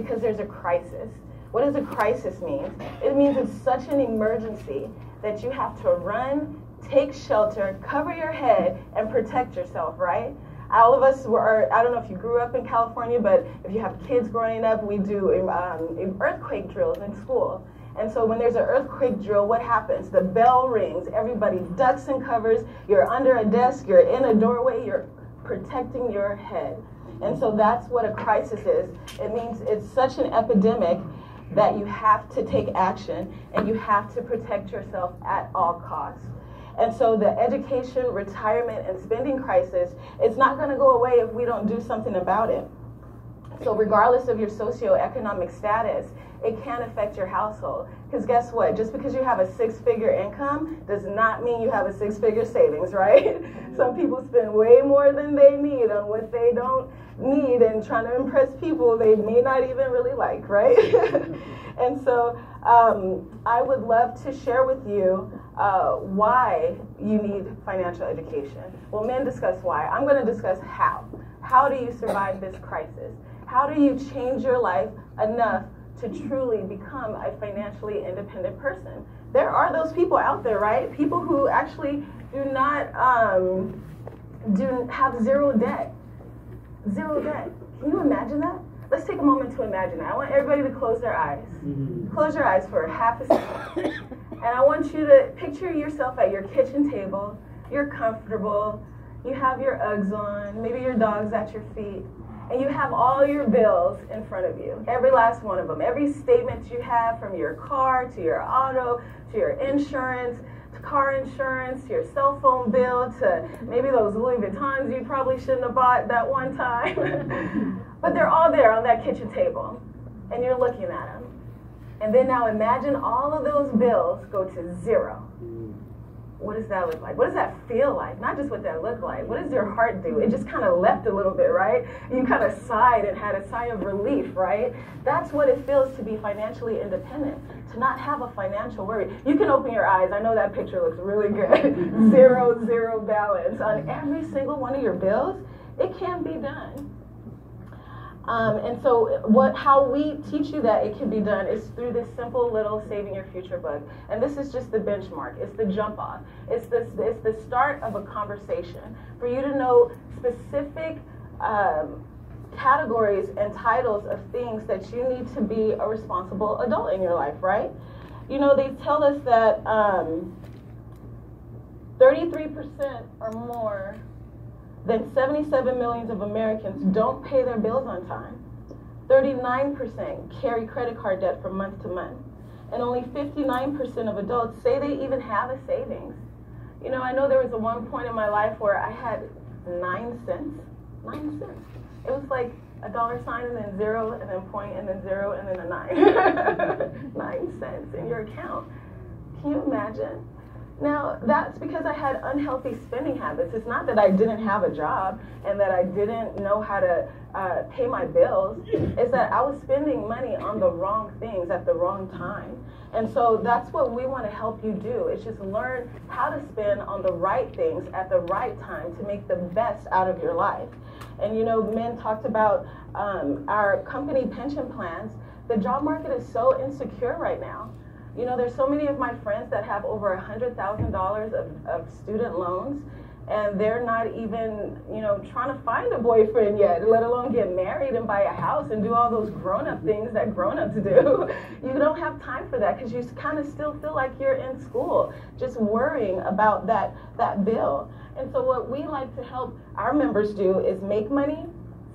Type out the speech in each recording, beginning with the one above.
because there's a crisis. What does a crisis mean? It means it's such an emergency that you have to run, take shelter, cover your head, and protect yourself, right? All of us were, I don't know if you grew up in California, but if you have kids growing up, we do earthquake drills in school. And so when there's an earthquake drill, what happens? The bell rings, everybody ducks and covers, you're under a desk, you're in a doorway, you're protecting your head. And so that's what a crisis is. It means it's such an epidemic that you have to take action and you have to protect yourself at all costs. And so the education, retirement, and spending crisis is not going to go away if we don't do something about it. So regardless of your socioeconomic status, it can affect your household. Because guess what? Just because you have a six-figure income does not mean you have a six-figure savings, right? Some people spend way more than they need on what they don't need and trying to impress people they may not even really like, right? And so I would love to share with you why you need financial education. Well, men discuss why. I'm going to discuss how. How do you survive this crisis? How do you change your life enough to truly become a financially independent person? There are those people out there, right? People who actually do not have zero debt. Zero debt. Can you imagine that? Let's take a moment to imagine that. I want everybody to close their eyes. Close your eyes for half a second. And I want you to picture yourself at your kitchen table. You're comfortable. You have your Uggs on. Maybe your dog's at your feet. And you have all your bills in front of you, every last one of them. Every statement you have, from your car to your auto to your insurance, to car insurance, to your cell phone bill, to maybe those Louis Vuittons you probably shouldn't have bought that one time. But they're all there on that kitchen table, and you're looking at them. And then now imagine all of those bills go to zero. What does that look like? What does that feel like? Not just what that looked like. What does your heart do? It just kind of leapt a little bit, right? You kind of sighed and had a sigh of relief, right? That's what it feels to be financially independent, to not have a financial worry. You can open your eyes. I know that picture looks really good. Zero balance on every single one of your bills. It can be done. And so how we teach you that it can be done is through this simple little Saving Your Future book. And this is just the benchmark. It's the jump off. It's the start of a conversation for you to know specific categories and titles of things that you need to be a responsible adult in your life, right? You know, they tell us that 33% or more than 77 million of Americans don't pay their bills on time. 39% carry credit card debt from month to month. And only 59% of adults say they even have a savings. You know, I know there was one point in my life where I had 9 cents. 9 cents. It was like a dollar sign and then zero and then point and then zero and then a 9. 9 cents in your account. Can you imagine? Now, that's because I had unhealthy spending habits. It's not that I didn't have a job and that I didn't know how to pay my bills. It's that I was spending money on the wrong things at the wrong time. And so that's what we want to help you do, is just learn how to spend on the right things at the right time to make the best out of your life. And you know, men talked about our company pension plans. The job market is so insecure right now. You know, there's so many of my friends that have over $100,000 of student loans, and they're not even, you know, trying to find a boyfriend yet, let alone get married and buy a house and do all those grown-up things that grown-ups do. You don't have time for that because you kind of still feel like you're in school, just worrying about that bill. And so what we like to help our members do is make money,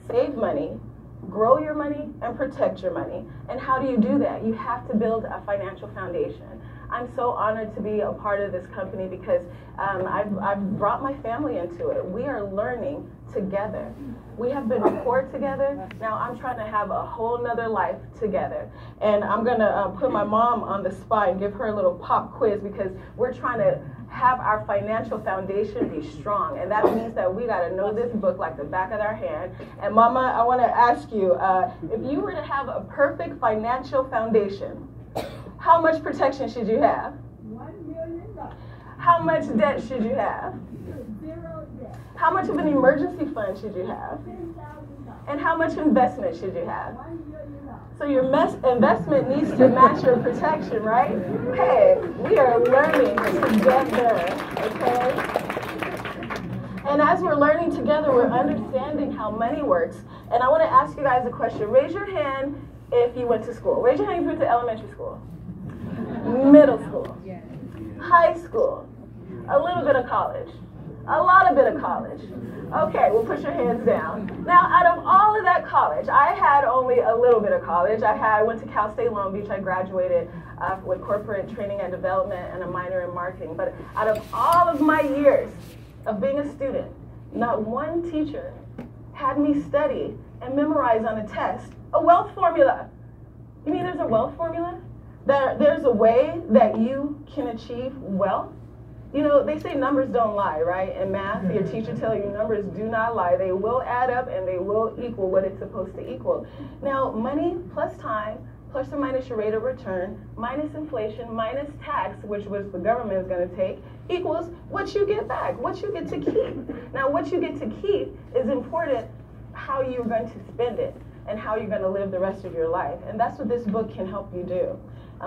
save money, grow your money, and protect your money. And how do you do that? You have to build a financial foundation. I'm so honored to be a part of this company because I've brought my family into it. We are learning together. We have been poor together. Now I'm trying to have a whole nother life together. And I'm going to put my mom on the spot and give her a little pop quiz because we're trying to have our financial foundation be strong. And that means that we got to know this book like the back of our hand. And Mama, I want to ask you, if you were to have a perfect financial foundation, how much protection should you have? $1 million. How much debt should you have? Zero debt. How much of an emergency fund should you have? $10,000. And how much investment should you have? So your investment needs to match your protection, right? Hey, we are learning together, okay? And as we're learning together, we're understanding how money works. And I want to ask you guys a question. Raise your hand if you went to school. Raise your hand if you went to elementary school, middle school, high school, a little bit of college, a lot of bit of college. Okay, well, put your hands down. Now, out of all of that college, I had only a little bit of college. I went to Cal State Long Beach. I graduated with corporate training and development and a minor in marketing. But out of all of my years of being a student, not one teacher had me study and memorize on a test a wealth formula. You mean there's a wealth formula? There's a way that you can achieve wealth? You know, they say numbers don't lie, right? In math, your teacher tells you numbers do not lie. They will add up and they will equal what it's supposed to equal. Now, money plus time, plus or minus your rate of return, minus inflation, minus tax, which the government is going to take, equals what you get back, what you get to keep. Now, what you get to keep is important, how you're going to spend it and how you're going to live the rest of your life. And that's what this book can help you do.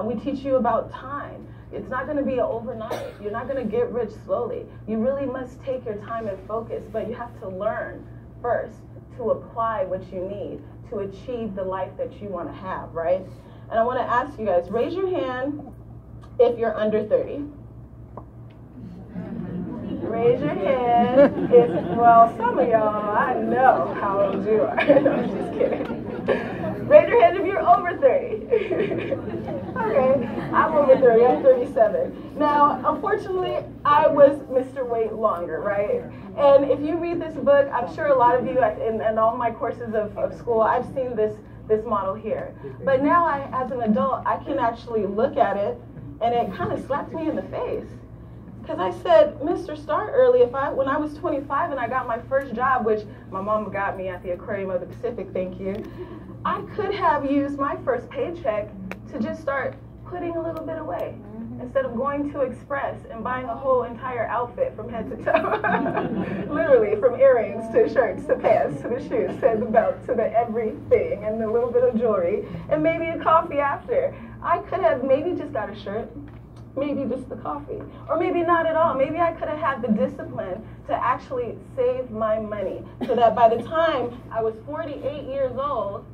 We teach you about time. It's not going to be an overnight. You're not going to get rich slowly. You really must take your time and focus, but you have to learn first to apply what you need to achieve the life that you want to have, right? And I want to ask you guys, raise your hand if you're under 30. Raise your hand if, well, some of y'all, I know how old you are. No, I'm just kidding. Raise your hand if you're over 30. Okay, I'm over 30, I'm 37. Now, unfortunately, I was Mr. Wait Longer, right? And if you read this book, I'm sure a lot of you, in all my courses of school, I've seen this model here. But now, as an adult, I can actually look at it, and it kind of slapped me in the face. Because I said, Mr. Start Early, when I was 25 and I got my first job, which my mom got me at the Aquarium of the Pacific, thank you, I could have used my first paycheck to just start putting a little bit away instead of going to Express and buying a whole entire outfit from head to toe. Literally, from earrings to shirts to pants to the shoes to the belt to the everything and a little bit of jewelry and maybe a coffee after. I could have maybe just got a shirt, maybe just the coffee, or maybe not at all. Maybe I could have had the discipline to actually save my money so that by the time I was 48 years old,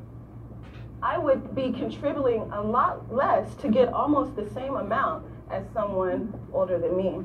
I would be contributing a lot less to get almost the same amount as someone older than me.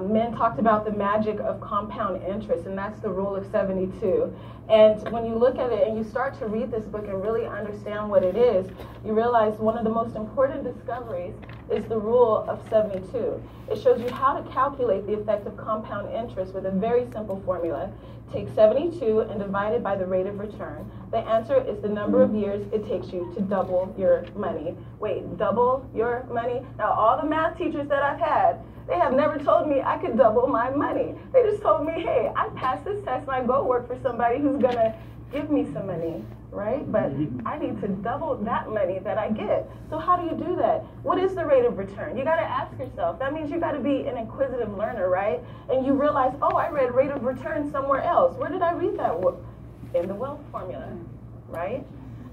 Men talked about the magic of compound interest, and that's the rule of 72. And when you look at it and you start to read this book and really understand what it is, you realize one of the most important discoveries is the rule of 72. It shows you how to calculate the effect of compound interest with a very simple formula. Take 72 and divide it by the rate of return. The answer is the number of years it takes you to double your money. Wait, double your money? Now, all the math teachers that I've had, they have never told me I could double my money. They just told me, hey, I passed this test and I go work for somebody who's going to give me some money, right? But I need to double that money that I get. So how do you do that? What is the rate of return? You got to ask yourself. That means you got to be an inquisitive learner, right? And you realize, oh, I read rate of return somewhere else. Where did I read that? In the wealth formula, right?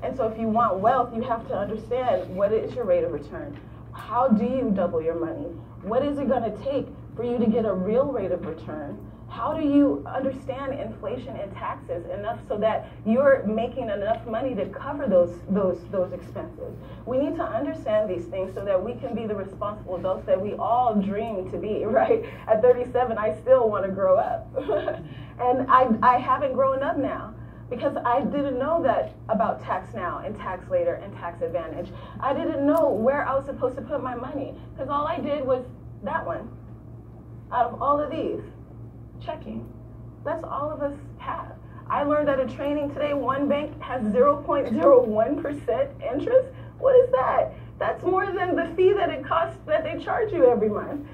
And so if you want wealth, you have to understand what is your rate of return. How do you double your money? What is it going to take for you to get a real rate of return? How do you understand inflation and taxes enough so that you're making enough money to cover those expenses? We need to understand these things so that we can be the responsible adults that we all dream to be, right? At 37, I still want to grow up. And I haven't grown up now, because I didn't know that about tax now and tax later and tax advantage. I didn't know where I was supposed to put my money, because all I did was that one. Out of all of these, checking. That's all of us have. I learned at a training today, one bank has 0.01% interest. What is that? That's more than the fee that it costs, that they charge you every month.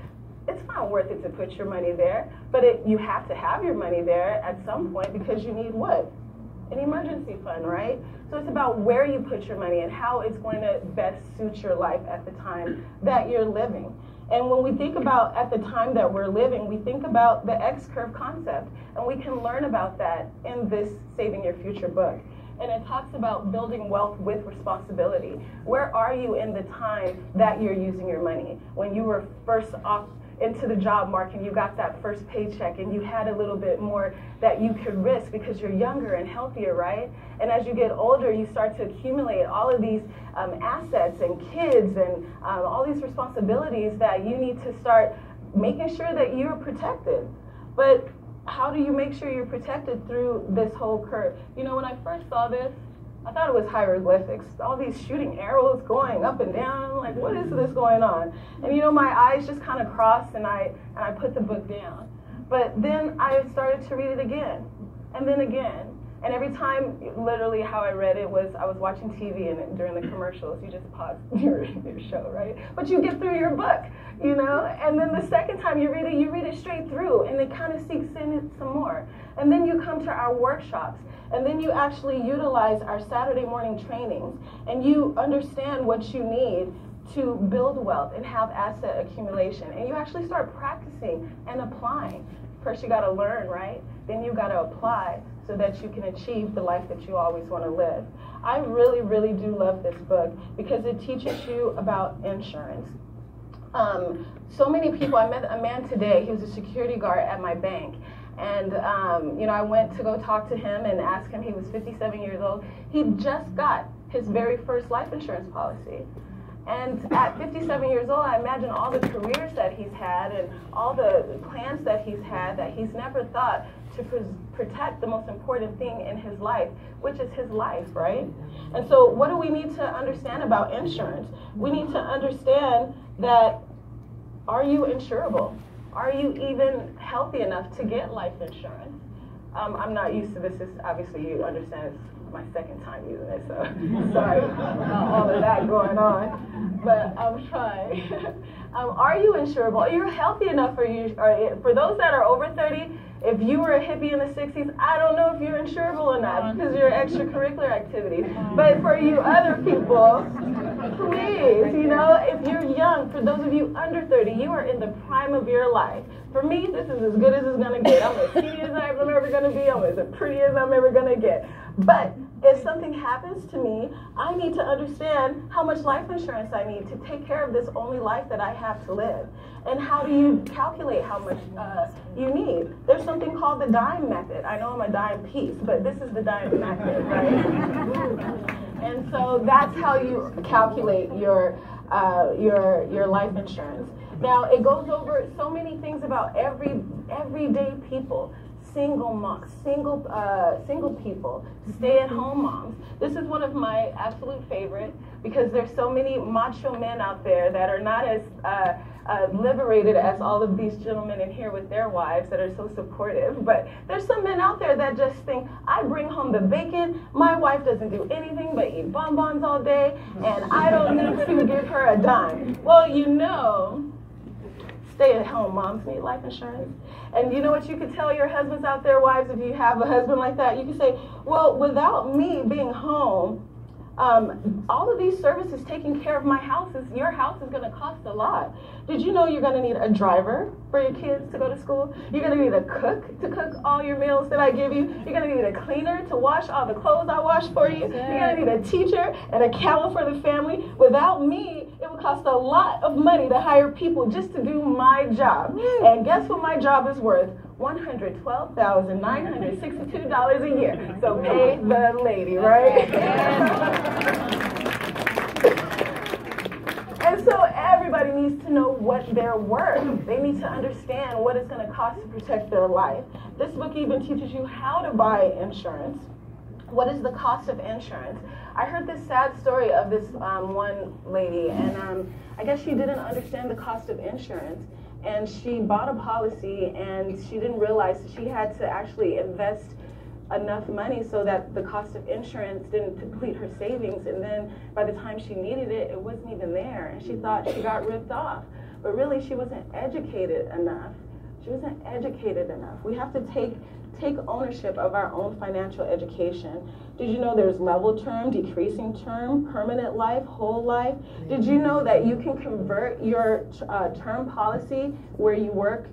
It's not worth it to put your money there, but you have to have your money there at some point, because you need what? An emergency fund, right? So it's about where you put your money and how it's going to best suit your life at the time that you're living. And when we think about at the time that we're living, we think about the X-curve concept, and we can learn about that in this Saving Your Future book. And it talks about building wealth with responsibility. Where are you in the time that you're using your money? When you were first off into the job market and you got that first paycheck and you had a little bit more that you could risk because you're younger and healthier, right? And as you get older, you start to accumulate all of these assets and kids and all these responsibilities that you need to start making sure that you're protected. But how do you make sure you're protected through this whole curve? You know, when I first saw this, I thought it was hieroglyphics. All these shooting arrows going up and down. I'm like, what is this going on? And you know, my eyes just kind of crossed, and I put the book down. But then I started to read it again, and then again. And every time, literally how I read it was, I was watching TV, and during the commercials, you just pause your show, right? But you get through your book, you know? And then the second time you read it straight through, and it kind of sinks in it some more. And then you come to our workshops, and then you actually utilize our Saturday morning trainings, and you understand what you need to build wealth and have asset accumulation. And you actually start practicing and applying. First you gotta learn, right? Then you gotta apply so that you can achieve the life that you always wanna live. I really, really do love this book because it teaches you about insurance. So many people, I met a man today, he was a security guard at my bank. And you know, I went to go talk to him and ask him, he was 57 years old. He just got his very first life insurance policy. And at 57 years old, I imagine all the careers that he's had and all the plans that he's had that he's never thought to protect the most important thing in his life, which is his life, right? And so what do we need to understand about insurance? We need to understand that, are you insurable? Are you even healthy enough to get life insurance? I'm not used to this. Obviously, you understand it's my second time using it, so sorry about all of that going on. But I'm trying. Are you insurable? Are you healthy enough? For those that are over 30, if you were a hippie in the 60s, I don't know if you're insurable or not because you're extracurricular activity. But for you other people, please, you know, if you're young, for those of you under 30, you are in the prime of your life. For me, this is as good as it's going to get. I'm as skinny as I'm ever going to be. I'm as pretty as I'm ever going to get. But if something happens to me, I need to understand how much life insurance I need to take care of this only life that I have to live. And how do you calculate how much you need? There's something called the dime method. I know I'm a dime piece, but this is the dime method, right? And so that's how you calculate your life insurance. Now, it goes over so many things about everyday people. Single moms, single people, stay-at-home moms. This is one of my absolute favorite because there's so many macho men out there that are not as liberated as all of these gentlemen in here with their wives that are so supportive. But there's some men out there that just think, I bring home the bacon, my wife doesn't do anything but eat bonbons all day, and I don't need to give her a dime. Well, you know, stay-at-home moms need life insurance. And you know what you could tell your husbands out there, wives, if you have a husband like that? You can say, well, without me being home, all of these services taking care of my house, your house is going to cost a lot. Did you know you're going to need a driver for your kids to go to school? You're going to need a cook to cook all your meals that I give you. You're going to need a cleaner to wash all the clothes I wash for you. You're going to need a teacher and a counselor for the family. Without me, it would cost a lot of money to hire people just to do my job. And guess what my job is worth? $112,962 a year. So pay the lady, right? And so everybody needs to know what they're worth. They need to understand what it's going to cost to protect their life. This book even teaches you how to buy insurance. What is the cost of insurance? I heard this sad story of this one lady, and I guess she didn't understand the cost of insurance. And she bought a policy, and she didn't realize she had to actually invest enough money so that the cost of insurance didn't deplete her savings. And then by the time she needed it, it wasn't even there. And she thought she got ripped off. But really, she wasn't educated enough. She wasn't educated enough. We have to take take ownership of our own financial education. Did you know there's level term, decreasing term, permanent life, whole life? Did you know that you can convert your term policy where you work,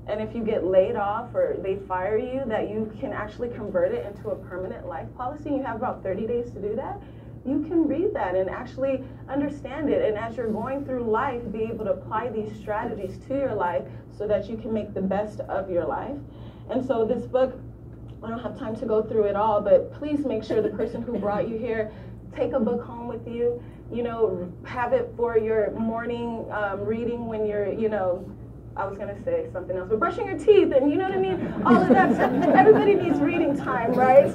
and if you get laid off or they fire you, that you can actually convert it into a permanent life policy? You have about 30 days to do that. You can read that and actually understand it, and as you're going through life, be able to apply these strategies to your life so that you can make the best of your life. And so this book, I don't have time to go through it all, but please make sure the person who brought you here, take a book home with you, you know, have it for your morning reading when you're, you know, I was going to say something else, but brushing your teeth and you know what I mean? All of that stuff. Everybody needs reading time, right?